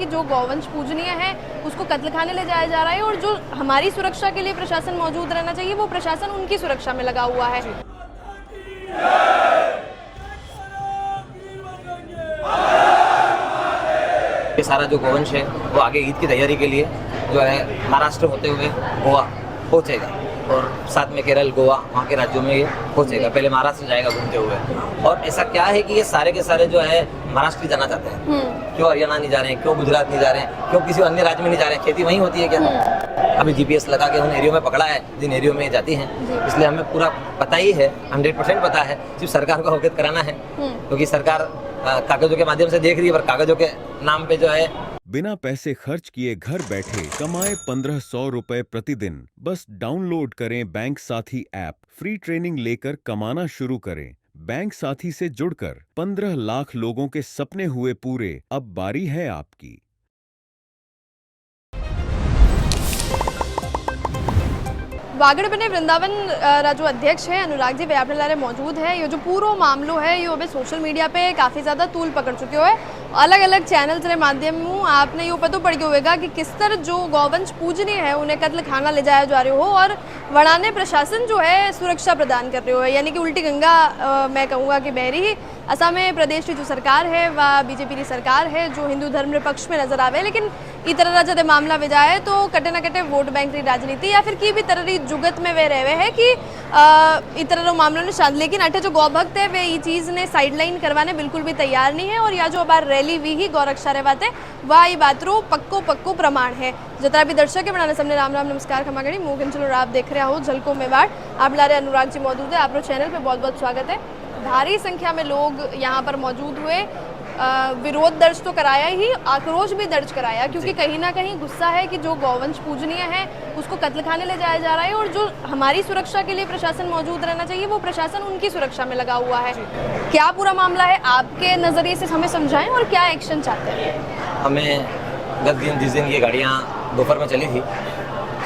जो गौवंश पूजनीय है उसको कत्ल खाने ले जाया जा रहा है, और जो हमारी सुरक्षा के लिए प्रशासन मौजूद रहना चाहिए वो प्रशासन उनकी सुरक्षा में लगा हुआ है। ये सारा जो गौवंश है वो आगे ईद की तैयारी के लिए जो है महाराष्ट्र होते हुए गोवा पहुंचेगा, और साथ में केरल, गोवा, वहाँ के राज्यों में ये पहुंचेगा। पहले महाराष्ट्र जाएगा घूमते हुए। और ऐसा क्या है कि ये सारे के सारे जो है महाराष्ट्र जाना चाहते हैं, क्यों हरियाणा नहीं जा रहे हैं, क्यों गुजरात नहीं जा रहे हैं, क्यों किसी अन्य राज्य में नहीं जा रहे हैं? खेती वहीं होती है क्या? अभी जीपीएस लगा के उन एरियो में पकड़ा है जिन एरियो में जाती हैं, इसलिए हमें पूरा पता ही है, 100% पता है। सिर्फ सरकार को अवगत कराना है, क्योंकि सरकार कागजों के माध्यम से देख रही है, पर कागजों के नाम पे जो है बिना पैसे खर्च किए घर बैठे कमाए 1500 रुपए प्रतिदिन। बस डाउनलोड करें बैंक साथी ऐप, फ्री ट्रेनिंग लेकर कमाना शुरू करें। बैंक साथी से जुड़कर 15 लाख लोगों के सपने हुए पूरे। अब बारी है आपकी। वागड़ बने वृंदावन जो अध्यक्ष है अनुराग जी व्यापलारे मौजूद है। ये जो पूरा मामलो है ये अभी सोशल मीडिया पे काफ़ी ज़्यादा तूल पकड़ चुके हो है। अलग अलग चैनल्स के माध्यम आपने ये पता पड़ गया होगा कि किस तरह जो गौवंश पूजनीय है उन्हें कत्ल खाना ले जाया जा रहे हो, और वड़ाने प्रशासन जो है सुरक्षा प्रदान कर रहे हो, यानी कि उल्टी गंगा मैं कहूँगा कि बह रही। असम में प्रदेश की जो सरकार है वह बीजेपी की सरकार है जो हिंदू धर्म के पक्ष में नजर आवे, लेकिन ई तरह जब मामला में जाए तो कटे ना कटे वोट बैंक की राजनीति या फिर की भी तरह जुगत में वे रहे है कि ई तरह मामलों ने शांत, लेकिन अठे जो गौभक्त है वे ये चीज़ ने साइडलाइन करवाने बिल्कुल भी तैयार नहीं है। और या जो बार रैली भी ही गौरक्षा रे बात है वह ये बात रो पक्को प्रमाण है। जितना भी दर्शक है बनाने सबने राम राम नमस्कार खमागणी मोहन चलो आप देख रहे हो झलको मेवाड़। आप लारे अनुराग जी मौजूद है, आप चैनल पे बहुत बहुत स्वागत है। भारी संख्या में लोग यहाँ पर मौजूद हुए, विरोध दर्ज तो कराया ही, आक्रोश भी दर्ज कराया, क्योंकि कहीं ना कहीं गुस्सा है कि जो गौवंश पूजनीय है उसको कत्ल खाने ले जाया जा रहा है, और जो हमारी सुरक्षा के लिए प्रशासन मौजूद रहना चाहिए वो प्रशासन उनकी सुरक्षा में लगा हुआ है। क्या पूरा मामला है आपके नज़रिए से हमें समझाएं, और क्या एक्शन चाहते हैं? हमें गत दिन जिस दिन ये गाड़ियाँ दोपहर में चली थी,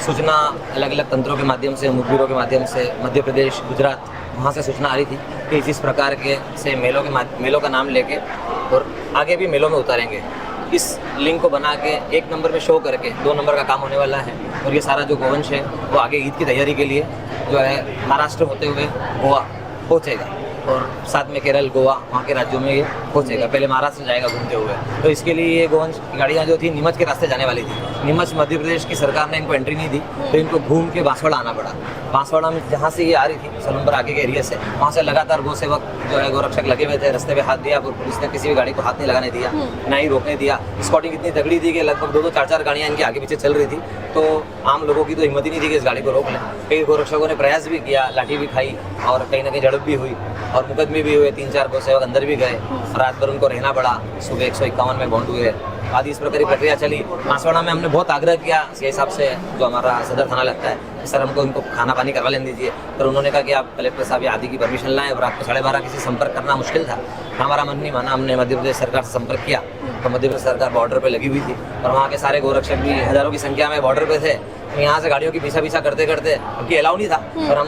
सूचना अलग अलग तंत्रों के माध्यम से, मुखबिरों के माध्यम से, मध्य प्रदेश, गुजरात, वहाँ से सूचना आ रही थी कि इस प्रकार के से मेलों का नाम लेके और आगे भी मेलों में उतारेंगे। इस लिंक को बना के 1 नंबर में शो करके 2 नंबर का काम होने वाला है, और ये सारा जो गौवंश है वो आगे ईद की तैयारी के लिए जो है महाराष्ट्र होते हुए गोवा पहुँचेगा, और साथ में केरल, गोवा, वहाँ के राज्यों में ये पहुँचेगा। पहले महाराष्ट्र जाएगा घूमते हुए। तो इसके लिए ये गौवंश गाड़ियाँ जो थी नीमच के रास्ते जाने वाली थी। नीमच मध्य प्रदेश की सरकार ने इनको एंट्री नहीं दी, तो इनको घूम के बांसवाड़ा आना पड़ा। बांसवाड़ा में जहाँ से ये आ रही थी सलूमपुर आगे के एरिया से, वहाँ से लगातार गौ सेवक जो है गौरक्षक लगे हुए थे, रास्ते पे हाथ दिया, पुलिस ने किसी भी गाड़ी को हाथ नहीं लगाने दिया, ना ही रोकने दिया। स्कॉटिंग इतनी तगड़ी थी कि लगभग 2-2, 4-4 गाड़ियाँ इनके आगे पीछे चल रही थी, तो आम लोगों की तो हिम्मत ही नहीं थी कि इस गाड़ी को रोक लें। कई गौरक्षकों ने प्रयास भी किया, लाठी भी खाई, और कहीं ना कहीं झड़प भी हुई, और मुकदमे भी हुए। 3-4 गौ सेवक अंदर भी गए, रात भर उनको रहना पड़ा, सुबह 151 में बॉन्ड हुए आदि इस प्रकार की प्रक्रिया चली। बांसवाड़ा में हमने बहुत आग्रह किया इसके हिसाब से, जो हमारा सदर थाना लगता है, सर हमको इनको खाना पानी करवा लेने दीजिए, पर उन्होंने कहा कि आप कलेक्टर साहब आदि की परमिशन लाएं। और रात को 12:30 किसी संपर्क करना मुश्किल था, हमारा मन नहीं माना। हमने मध्य प्रदेश सरकार से संपर्क किया, तो मध्य प्रदेश सरकार बॉर्डर पर लगी हुई थी, और वहाँ के सारे गोरक्षक भी हज़ारों की संख्या में बॉर्डर पर थे। तो यहाँ से गाड़ियों की पीछा करते करते, क्योंकि अलाउ नहीं था, पर हम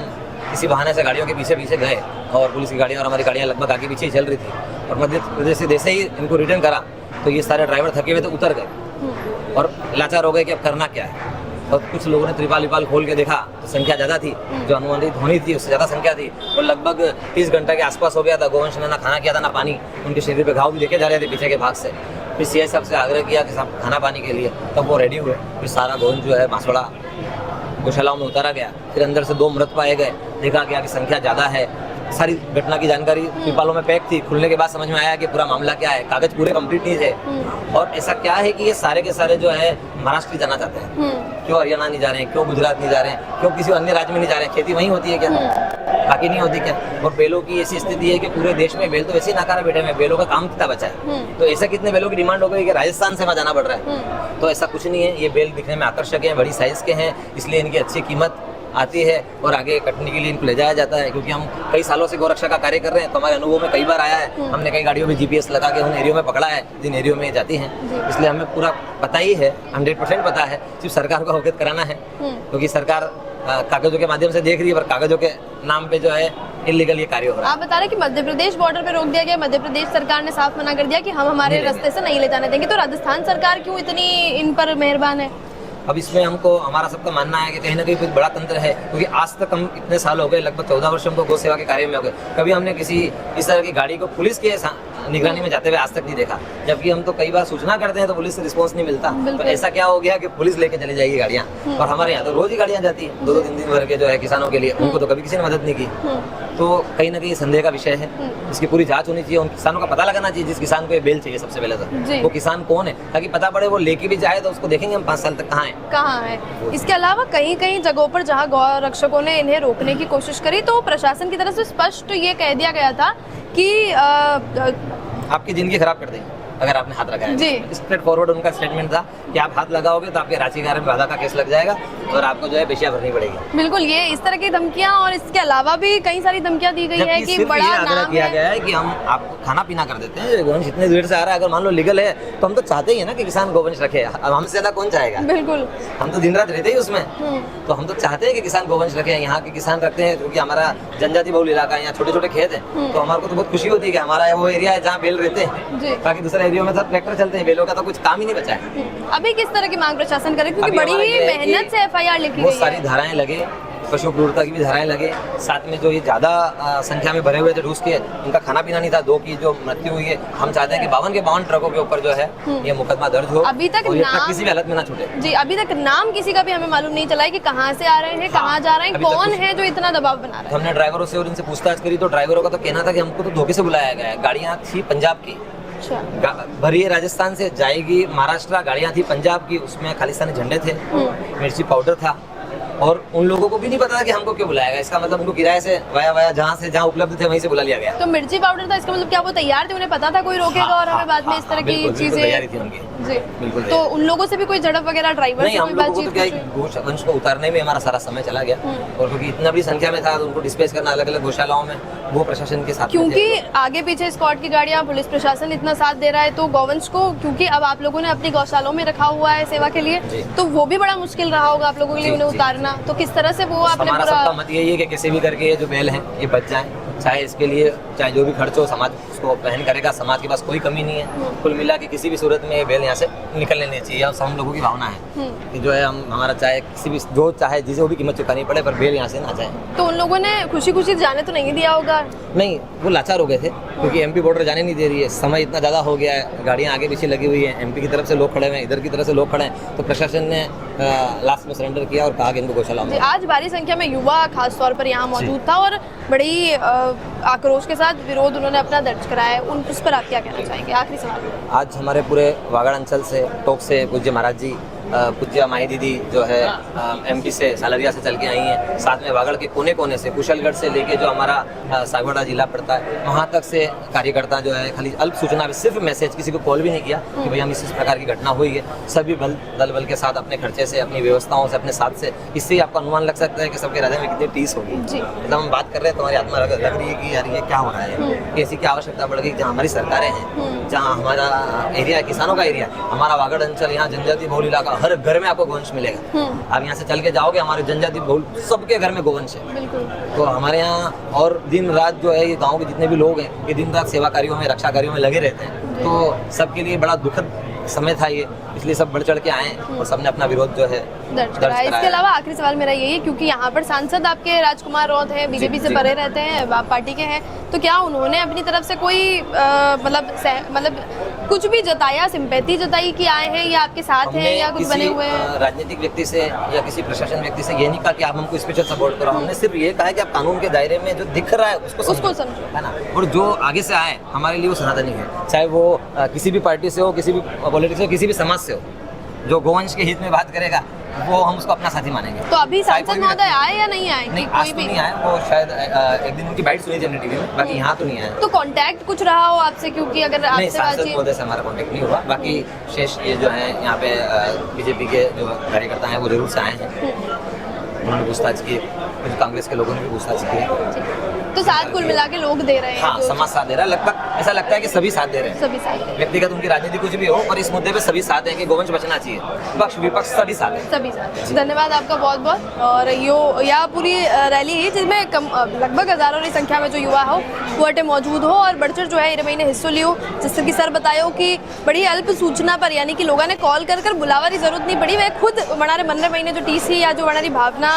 किसी बहाने से गाड़ियों के पीछे गए, और पुलिस की गाड़ियाँ और हमारी गाड़ियाँ लगभग आगे पीछे ही चल रही थी। और मध्य प्रदेश से जैसे ही इनको रिटर्न करा, तो ये सारे ड्राइवर थके हुए थे, उतर गए और लाचार हो गए कि अब करना क्या है। और कुछ लोगों ने त्रिपाल खोल के देखा तो संख्या ज़्यादा थी, जो अनुमानित होनी थी उससे ज़्यादा संख्या थी, और लगभग 30 घंटे के आसपास हो गया था। गौवंश ने ना खाना किया था ना पानी, उनके शरीर पे घाव भी देखे जा रहे थे पीछे के भाग से। फिर सीआई साहब से आग्रह किया कि साहब खाना पानी के लिए, तब वो रेडी हुए। फिर सारा गौवंश जो है बांसवाड़ा गौशालाओं में उतारा गया। फिर अंदर से 2 मृत पाए गए, देखा गया कि संख्या ज़्यादा है। सारी घटना की जानकारी त्रिपालों में पैक थी। खुलने के बाद समझ में आया कि पूरा मामला क्या है, कागज पूरे कंप्लीट नहीं थे। और ऐसा क्या है कि ये सारे के सारे जो है महाराष्ट्र जाना चाहते हैं, क्यों हरियाणा नहीं जा रहे हैं, क्यों गुजरात नहीं जा रहे हैं, क्यों किसी अन्य राज्य में नहीं जा रहे हैं? खेती वहीं होती है क्या, बाकी नहीं होती क्या? और बेलों की ऐसी स्थिति है कि पूरे देश में बेल तो वैसे ही नाकारा बैठे हैं, बेलों का काम कितना बचा है। तो ऐसे कितने बेलों की डिमांड हो गई कि राजस्थान से वहाँ जाना पड़ रहा है। तो ऐसा कुछ नहीं है, ये बेल दिखने में आकर्षक है, बड़ी साइज के हैं, इसलिए इनकी अच्छी कीमत आती है, और आगे कटने के लिए इनको ले जाया जाता है। क्योंकि हम कई सालों से गौरक्षा का कार्य कर रहे हैं, तो हमारे अनुभव में कई बार आया है, हमने कई गाड़ियों में जीपीएस लगा के उन एरियो में पकड़ा है जिन एरियो में जाती हैं। इसलिए हमें पूरा पता ही है, 100% पता है। सिर्फ सरकार को अवगत कराना है, क्योंकि सरकार कागजों के माध्यम से देख रही है, पर कागजों के नाम पे जो है इलीगल ये कार्य हो रहा है। आप बता रहे कि मध्य प्रदेश बॉर्डर पे रोक दिया गया, मध्य प्रदेश सरकार ने साफ मना कर दिया कि हम हमारे रास्ते से नहीं ले जाने देंगे, तो राजस्थान सरकार क्यों इतनी इन पर मेहरबान है? अब इसमें हमको हमारा सबका मानना है कि कहीं ना कहीं कुछ बड़ा तंत्र है, क्योंकि आज तक हम इतने साल हो गए, लगभग 14 वर्ष हमको गौ सेवा के कार्य में हो गए, कभी हमने किसी इस तरह की गाड़ी को पुलिस के निगरानी में जाते हुए आज तक नहीं देखा। जबकि हम तो कई बार सूचना करते हैं तो पुलिस से रिस्पॉन्स नहीं मिलता। तो ऐसा क्या हो गया कि पुलिस लेके चली जाएगी गाड़ियाँ, और हमारे यहाँ तो रोज ही गाड़ियाँ जाती है 2-2 3 दिन भर के जो है किसानों के लिए, उनको तो कभी किसी ने मदद नहीं की। तो कहीं ना कहीं संदेह का विषय है, इसकी पूरी जांच होनी चाहिए, उन किसानों का पता लगाना चाहिए जिस किसान को ये बेल चाहिए। सबसे पहले तो वो किसान कौन है, ताकि पता पड़े, वो लेके भी जाए तो उसको देखेंगे हम 5 साल तक कहाँ है। इसके अलावा कहीं कहीं जगहों पर जहां गौ रक्षकों ने इन्हें रोकने की कोशिश करी, तो प्रशासन की तरफ से स्पष्ट ये कह दिया गया था कि आपकी जिंदगी खराब कर देंगे अगर आपने हाथ लगाया। जी। स्ट्रेट फॉरवर्ड उनका स्टेटमेंट था कि आप हाथ लगाओगे तो आपके रांची कार्य में बाधा का केस लग जाएगा और आपको जो है पेशियां भरनी पड़ेगी। बिल्कुल, ये इस तरह की धमकियां, और इसके अलावा भी कई सारी धमकियां दी गई है कि बड़ा नाम किया गया है कि हम आपको खाना पीना कर देते हैं, गोवंश इतने देर से आ रहा है, अगर मान लो लीगल है तो हम तो चाहते ही है ना कि किसान गोवंश रखे। अब हमसे ज्यादा कौन चाहेगा? बिल्कुल, हम तो दिन रात रहते ही उसमें, तो हम तो चाहते हैं कि किसान गोवंश रखे। यहाँ के किसान रखते हैं क्योंकि हमारा जनजाति बहुल इलाका है, यहाँ छोटे छोटे खेत हैं, तो हमारे को तो बहुत खुशी होती है कि हमारा वो एरिया है जहाँ बेल रहते हैं। बाकी दूसरे एरिया में सब ट्रैक्टर चलते हैं, बेलों का तो कुछ काम ही नहीं बचा है। अभी किस तरह की मांग प्रशासन करे, क्योंकि बड़ी ही मेहनत से FIR लिखी गई है, बहुत सारी धाराएं लगे, पशु क्रूरता की भी धाराएं लगे, साथ में जो ये ज्यादा संख्या में भरे हुए थे रूस के, उनका खाना पीना नहीं था, 2 की जो मृत्यु हुई है, हम चाहते हैं कि 52 के 52 ट्रकों के ऊपर जो है ये मुकदमा दर्ज हो, अभी तक और ये ट्रक नाम किसी भी हालत में ना छूटे। जी, अभी तक नाम किसी का भी हमें मालूम नहीं चला है कि कहाँ से आ रहे हैं, कहाँ जा रहे हैं, कौन है जो इतना दबाव बना रहा है। हमने ड्राइवरों से और इनसे पूछताछ करी तो ड्राइवरों का तो कहना था कि हमको तो धोखे से बुलाया गया है। गाड़ियाँ थी पंजाब की, भरी है राजस्थान से, जाएगी महाराष्ट्र, गाड़ियाँ थी पंजाब की, उसमें खालिस्तानी झंडे थे, मिर्ची पाउडर था, और उन लोगों को भी नहीं पता था कि हमको क्यों बुलाया गया। इसका मतलब उनको किराए से वाया जहाँ उपलब्ध थे वहीं से बुला लिया गया। तो मिर्ची पाउडर था, इसका मतलब क्या वो तैयार थे, उन्हें पता था कोई रोकेगा और हमें बाद में इस तरह की चीजें? तैयारी थी उनकी, जी, बिल्कुल। तो उन लोगों से भी कोई झड़प वगैरह, ड्राइवर नहीं, से हम कोई लोगों को तो बातचीत? क्या गोवंश को उतारने में हमारा सारा समय चला गया, और क्योंकि इतना बड़ी संख्या में था तो उनको डिस्पेच करना अलग अलग गौशालाओं में, वो प्रशासन के साथ, क्योंकि आगे पीछे स्क्वाड की गाड़ियां, पुलिस प्रशासन इतना साथ दे रहा है, तो गौवंश को, क्योंकि अब आप लोगों ने अपनी गौशालाओं में रखा हुआ है सेवा के लिए, तो वो भी बड़ा मुश्किल रहा होगा आप लोगों के लिए उन्हें उतारना, तो किस तरह से वो आपने हमारा सबका मत यही है कि किसी भी करके ये जो बैल हैं ये बच जाएं, चाहे इसके लिए चाहे जो भी खर्च हो समाज उसको वहन करेगा, समाज के पास कोई कमी नहीं है। कुल मिला के किसी भी सूरत में ये बैल यहाँ से निकलने नहीं चाहिए, और हम लोगों की भावना है कि जो है हम हमारा चाहे किसी भी जो चाहे जिसे वो भी कीमत चुकानी पड़े, पर बैल यहाँ से ना जाए। तो उन लोगों ने खुशी खुशी जाने तो नहीं दिया होगा? नहीं, वो लाचार हो गए थे क्योंकि MP बॉर्डर जाने नहीं दे रही है, समय इतना ज़्यादा हो गया है, गाड़ियाँ आगे पीछे लगी हुई है, MP की तरफ से लोग खड़े हुए हैं, इधर की तरफ से लोग खड़े हैं, तो प्रशासन ने लास्ट में सरेंडर किया और कहा कि इनको गौशाला में। आज भारी संख्या में युवा खास तौर पर यहाँ मौजूद था और बड़ी आक्रोश के साथ विरोध उन्होंने अपना दर्ज कराया है, उस पर आप क्या कहना चाहेंगे? आखिरी सवाल। आज हमारे पूरे वागड़ अंचल से, टोक से पूज्य महाराज जी, पूज्य माही दीदी जो है MP से, सालरिया से चल के आई हैं, साथ में वागड़ के कोने कोने से, कुशलगढ़ से लेके जो हमारा सागवाड़ा जिला पड़ता है वहाँ तक से कार्यकर्ता जो है, खाली अल्प सूचना में सिर्फ मैसेज, किसी को कॉल भी नहीं किया कि भाई हम इस प्रकार की घटना हुई है, सभी दल बल के साथ अपने खर्चे से, अपनी व्यवस्थाओं से, अपने साथ से, इससे ही आपका अनुमान लग सकता है कि सबके हृदय में कितनी टीस होगी। मतलब हम बात कर रहे हैं तो हमारी आत्मा लग रही है कि यार ये क्या हो रहा है, ऐसी क्या आवश्यकता पड़ गई जहाँ हमारी सरकारें हैं, जहाँ हमारा एरिया है, किसानों का एरिया, हमारा वागड़ अंचल, यहाँ जनजाति बहुल इलाका, हर घर में आपको गोवंश मिलेगा। आप यहाँ से चल के जाओगे, हमारे जनजाति बहुल सबके घर में गोवंश है। तो हमारे यहाँ और दिन रात जो है ये गाँव के जितने भी लोग हैं ये दिन रात सेवा कार्यों में, रक्षा कार्यों में लगे रहते हैं, तो सबके लिए बड़ा दुखद समय था ये, इसलिए सब बढ़ चढ़ के आए और सबने अपना विरोध जो है दर्ज कराया। इसके अलावा आखिरी सवाल मेरा यही है, क्योंकि यहाँ पर सांसद आपके राजकुमार रौत हैं, बीजेपी से परे रहते हैं, आप पार्टी के हैं, तो क्या उन्होंने अपनी तरफ से कोई मतलब कुछ भी जताया, सिंपैथी जताई कि आए हैं या आपके साथ हैं या कुछ बने हुए हैं? राजनीतिक व्यक्ति से या किसी प्रशासन व्यक्ति से ये नहीं कहा कि आप हमको स्पेशल सपोर्ट करो, हमने सिर्फ ये कहा कि आप कानून के दायरे में जो दिख रहा है उसको समझो, है ना, और जो आगे से आए हमारे लिए वो सनातनी है, चाहे वो किसी भी पार्टी से हो, किसी भी पॉलिटिक्स हो, किसी भी समाज से हो, जो गोवंश के हित में बात करेगा वो हम उसको अपना साथी मानेंगे। तो अभी सांसद महोदय आए या नहीं आए? नहीं, आज तो नहीं आए, वो शायद एक दिन उनकी बाइट सुनी थी टीवी में, बाकी यहाँ तो नहीं आए। तो कांटेक्ट कुछ रहा हो आपसे? क्योंकि अगर आपसे सांसद महोदय से हमारा कांटेक्ट नहीं हुआ, बाकी शेष ये जो है यहाँ पे बीजेपी के जो कार्यकर्ता हैं वो जरूर से आए हैं, उन्होंने पूछताछ की, कुछ कांग्रेस के लोगों ने भी पूछताछ की है, तो साथ कुल मिला के लोग दे रहे हैं। हाँ, समाज साथ दे रहा है, लगभग ऐसा लगता है कि सभी साथ दे रहे हैं। सभी साथ व्यक्तिगत उनकी राजनीति कुछ भी हो, पर इस मुद्दे पे सभी साथ हैं कि गोवंश बचना चाहिए। पक्ष विपक्ष सभी साथ हैं। सभी साथ। धन्यवाद आपका बहुत बहुत। और यह पूरी रैली है जिसमें लगभग हजारों की संख्या में जो युवा हो वो अटे मौजूद हो और बढ़ चढ़ जो है इन महीने हिस्सो लियो। जैसे कि सर बतायो कि बड़ी अल्प सूचना पर, यानी कि लोगों ने कॉल कर बुलावा की जरूरत नहीं पड़ी, वे खुद मनारे मन महीने जो टीसी या जो मनारी भावना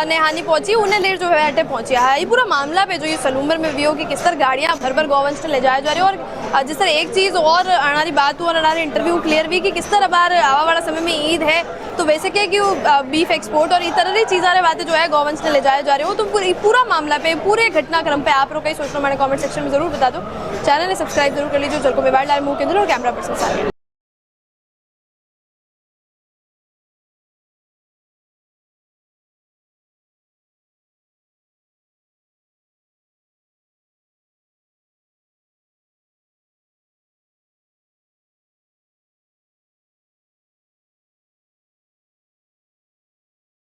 ने हानि पहुंची उन्हें ले जो है अटे पहुंची है। ये पूरा मामला पे जो ये सलूम्बर में भी हो कि किस तरह गाड़ियां भर गोवंश ने ले जाया जा रही है। और जिस तरह एक चीज़ और हमारी बात हुआ और हमारे इंटरव्यू क्लियर हुई कि किस तरह बार आवा वाला समय में ईद है तो वैसे क्या कि बीफ एक्सपोर्ट और इस तरह की चीज़ें बातें जो है गोवंश ने ले जाया जा रही हो। तो पूरा मामला पे, पूरे घटनाक्रम पे आप लोग कहीं सोचना मैंने कमेंट सेक्शन में जरूर बता दो। चैनल ने सब्सक्राइब जरूर कर लीजिए। जल को बिवाड़ लाल मुंह के अंदर और कैमरा पर्सन साथ।